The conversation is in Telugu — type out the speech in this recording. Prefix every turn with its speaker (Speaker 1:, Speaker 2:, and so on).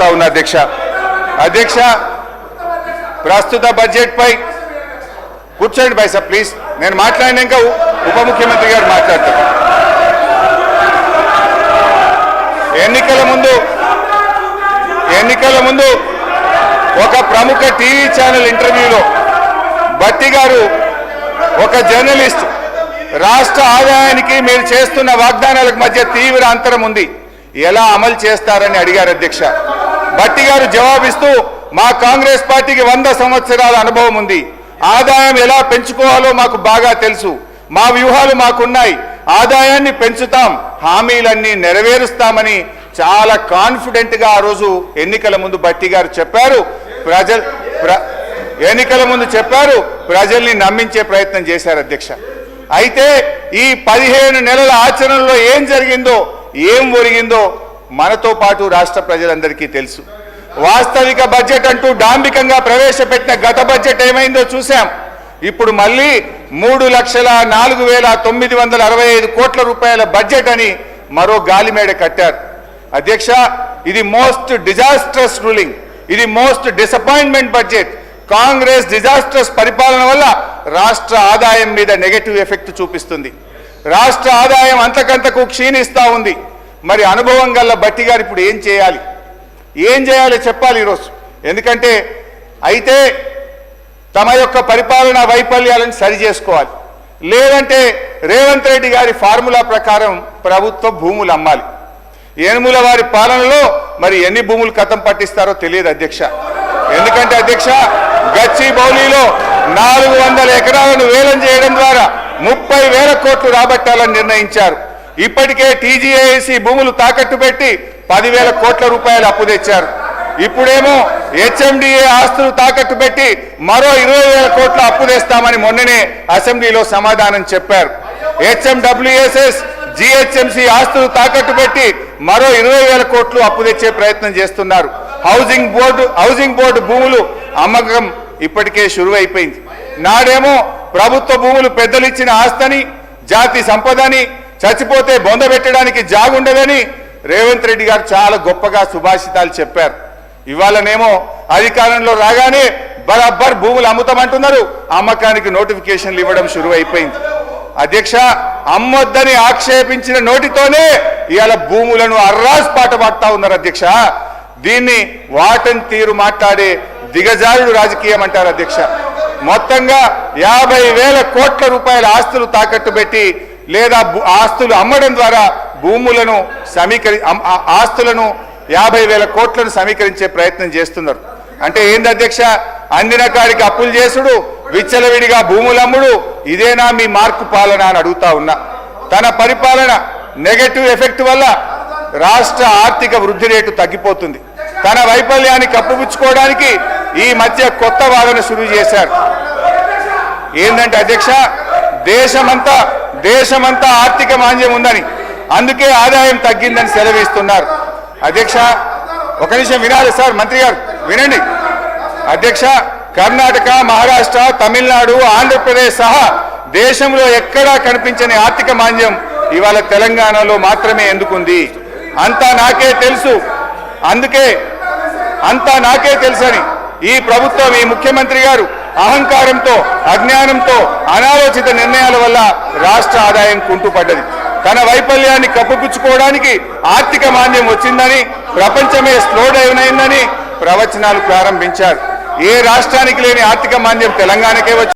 Speaker 1: కోరుతా ఉన్నా అధ్యక్ష ప్రస్తుత బడ్జెట్ పై కూర్చోండి బైసా ప్లీజ్. నేను మాట్లాడినాక ఉప ముఖ్యమంత్రి గారు మాట్లాడతారు. ఎన్నికల ముందు ఒక ప్రముఖ టీవీ ఛానల్ ఇంటర్వ్యూలో భట్టి గారు ఒక జర్నలిస్ట్ రాష్ట్ర ఆదాయానికి మీరు చేస్తున్న వాగ్దానాలకు మధ్య తీవ్ర అంతరం ఉంది, ఎలా అమలు చేస్తారని అడిగారు అధ్యక్ష. భట్టి గారు జవాబిస్తూ మా కాంగ్రెస్ పార్టీకి 100 సంవత్సరాల అనుభవం ఉంది, ఆదాయం ఎలా పెంచుకోవాలో మాకు బాగా తెలుసు, మా వ్యూహాలు మాకున్నాయి, ఆదాయాన్ని పెంచుతాం, హామీలన్నీ నెరవేరుస్తామని చాలా కాన్ఫిడెంట్ గా ఆ రోజు ఎన్నికల ముందు భట్టి గారు చెప్పారు. ప్రజల్ని నమ్మించే ప్రయత్నం చేశారు అధ్యక్ష. అయితే ఈ 15 నెలల ఆచరణలో ఏం జరిగిందో ఏం ఒరిగిందో మనతో పాటు రాష్ట్ర ప్రజలందరికీ తెలుసు. వాస్తవిక బడ్జెట్ అంటూ డాంబికంగా ప్రవేశపెట్టిన గత బడ్జెట్ ఏమైందో చూశాం. ఇప్పుడు మళ్ళీ 3,04,965 కోట్ల రూపాయల బడ్జెట్ అని మరో గాలిమేడ కట్టారు అధ్యక్ష. ఇది మోస్ట్ డిజాస్ట్రస్ రూలింగ్, ఇది most disappointment budget. Congress disastrous పరిపాలన వల్ల రాష్ట్ర ఆదాయం మీద నెగటివ్ ఎఫెక్ట్ చూపిస్తుంది. రాష్ట్ర ఆదాయం అంతకంతకు క్షీణిస్తూ ఉంది. మరి అనుభవం గల భట్టి గారు ఇప్పుడు ఏం చేయాలో చెప్పాలి ఈరోజు. ఎందుకంటే అయితే తమ యొక్క పరిపాలన వైఫల్యాలను సరి చేసుకోవాలి, లేదంటే రేవంత్ రెడ్డి గారి ఫార్ములా ప్రకారం ప్రభుత్వ భూములు అమ్మాలి. ఏనుముల వారి పాలనలో మరి ఎన్ని భూములు కథం పట్టిస్తారో తెలియదు అధ్యక్ష. ఎందుకంటే అధ్యక్ష గచ్చిబౌలిలో 400 ఎకరాలను వేలం చేయడం ద్వారా 30,000 కోట్లు రాబట్టాలని నిర్ణయించారు. ఇప్పటికే టీజీఐసి భూములు తాకట్టు పెట్టి 10,000 కోట్ల రూపాయలు అప్పు తెచ్చారు. ఇప్పుడేమో హెచ్ఎండిఏ ఆస్తులు తాకట్టు పెట్టి మరో 20,000 కోట్ల అప్పు తెస్తామని మొన్ననే అసెంబ్లీలో సమాధానం చెప్పారు. హెచ్ఎండబ్ల్యూఎస్ఎస్ జిహెచ్ఎంసి ఆస్తులు తాకట్టు పెట్టి మరో 20,000 కోట్లు అప్పు తెచ్చే ప్రయత్నం చేస్తున్నారు. హౌసింగ్ బోర్డు భూములు అమ్మకం ఇప్పటికే షురువైపోయింది. నాడేమో ప్రభుత్వ భూములు పెద్దలు ఇచ్చిన ఆస్తని, జాతి సంపదని, చచ్చిపోతే బొందబెట్టడానికి జాగుండదని రేవంత్ రెడ్డి గారు చాలా గొప్పగా సుభాషితాలు చెప్పారు. ఇవాళనేమో అధికారంలో రాగానే బరాబర్ భూములు అమ్ముతామంటున్నారు, అమ్మకానికి నోటిఫికేషన్లు ఇవ్వడం షురువైపోయింది అధ్యక్ష. అమ్మొద్దని ఆక్షేపించిన నోటితోనే ఇవాళ భూములను అర్రాస్ పాట పాడుతా ఉన్నారు అధ్యక్ష. దీన్ని వాటన్ తీరు మాట్లాడే దిగజారుడు రాజకీయం అంటారు అధ్యక్ష. మొత్తంగా 50,000 కోట్ల రూపాయల ఆస్తులు తాకట్టు పెట్టి లేదా ఆస్తులు అమ్మడం ద్వారా భూములను ఆస్తులను 50,000 కోట్లను సమీకరించే ప్రయత్నం చేస్తున్నారు. అంటే ఏంది అధ్యక్ష, అందిన కాడికి అప్పులు చేసుడు, విచ్చలవిడిగా భూములమ్ముడు, ఇదేనా మీ మార్కు పాలన అని అడుగుతా ఉన్నా. తన పరిపాలన నెగటివ్ ఎఫెక్ట్ వల్ల రాష్ట్ర ఆర్థిక వృద్ధి రేటు తగ్గిపోతుంది. తన వైఫల్యాన్ని కప్పుపుచ్చుకోవడానికి ఈ మధ్య కొత్త వాదన శురు చేశారు. ఏంటంటే అధ్యక్ష, దేశమంతా ఆర్థిక మాంద్యం ఉందని, అందుకే ఆదాయం తగ్గిందని సెలవిస్తున్నారు అధ్యక్ష. ఒక నిమిషం వినాలి సార్, మంత్రి గారు వినండి అధ్యక్ష. కర్ణాటక, మహారాష్ట్ర, తమిళనాడు, ఆంధ్రప్రదేశ్ సహా దేశంలో ఎక్కడా కనిపించని ఆర్థిక మాంద్యం ఇవాళ తెలంగాణలో మాత్రమే ఎందుకుంది? అంతా నాకే తెలుసని ఈ ప్రభుత్వం, ఈ ముఖ్యమంత్రి గారు అహంకారంతో, అజ్ఞానంతో, అనాలోచిత నిర్ణయాల వల్ల రాష్ట్ర ఆదాయం కుంటుపడ్డది. తన వైఫల్యాన్ని కప్పుపుచ్చుకోవడానికి ఆర్థిక మాంద్యం వచ్చిందని, ప్రపంచమే స్లో డౌన్ అయిందని ప్రవచనాలు ప్రారంభించారు. ఏ రాష్ట్రానికి లేని ఆర్థిక మాంద్యం తెలంగాణకే వచ్చింది.